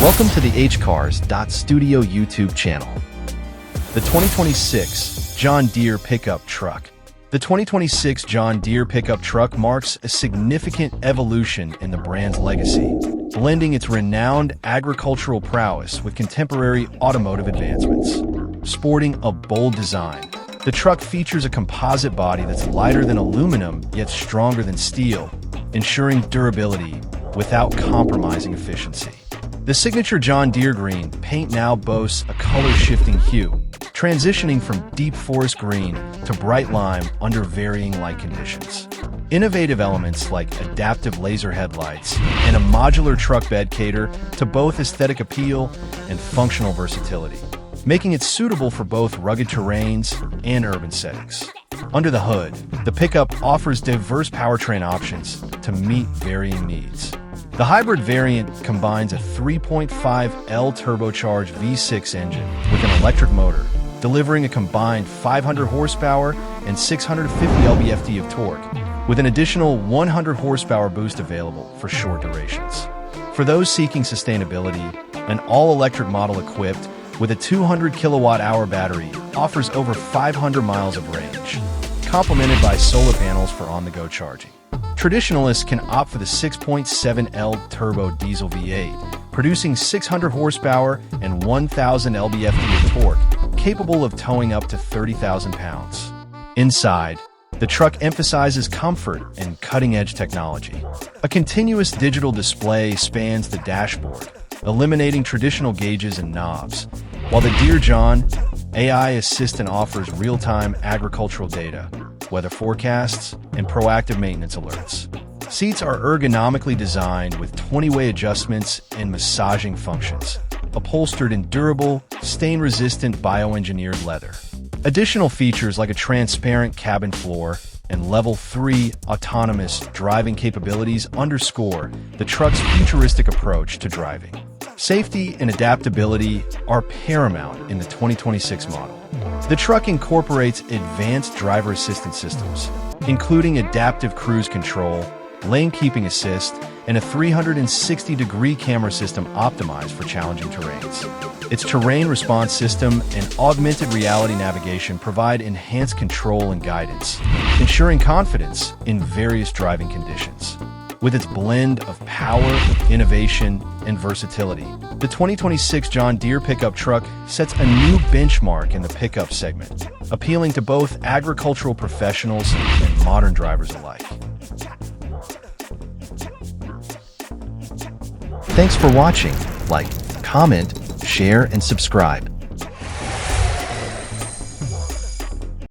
Welcome to the hcars.studio YouTube channel. The 2026 John Deere pickup truck. The 2026 John Deere pickup truck marks a significant evolution in the brand's legacy, blending its renowned agricultural prowess with contemporary automotive advancements. Sporting a bold design, the truck features a composite body that's lighter than aluminum yet stronger than steel, ensuring durability without compromising efficiency. The signature John Deere green paint now boasts a color-shifting hue, transitioning from deep forest green to bright lime under varying light conditions. Innovative elements like adaptive laser headlights and a modular truck bed cater to both aesthetic appeal and functional versatility, making it suitable for both rugged terrains and urban settings. Under the hood, the pickup offers diverse powertrain options to meet varying needs. The hybrid variant combines a 3.5L turbocharged V6 engine with an electric motor, delivering a combined 500 horsepower and 650 lb-ft of torque, with an additional 100 horsepower boost available for short durations. For those seeking sustainability, an all-electric model equipped with a 200 kilowatt-hour battery offers over 500 miles of range, complemented by solar panels for on-the-go charging. Traditionalists can opt for the 6.7L turbo diesel V8, producing 600 horsepower and 1,000 lb-ft of torque, capable of towing up to 30,000 pounds. Inside, the truck emphasizes comfort and cutting-edge technology. A continuous digital display spans the dashboard, eliminating traditional gauges and knobs, while the Deere John AI Assistant offers real-time agricultural data, weather forecasts, and proactive maintenance alerts. Seats are ergonomically designed with 20-way adjustments and massaging functions, upholstered in durable, stain-resistant bioengineered leather. Additional features like a transparent cabin floor and Level 3 autonomous driving capabilities underscore the truck's futuristic approach to driving. Safety and adaptability are paramount in the 2026 model. The truck incorporates advanced driver assistance systems, including adaptive cruise control, lane keeping assist, and a 360-degree camera system optimized for challenging terrains. Its terrain response system and augmented reality navigation provide enhanced control and guidance, ensuring confidence in various driving conditions. With its blend of power, innovation, and versatility, the 2026 John Deere pickup truck sets a new benchmark in the pickup segment, appealing to both agricultural professionals and modern drivers alike. Thanks for watching. Like, comment, share, and subscribe.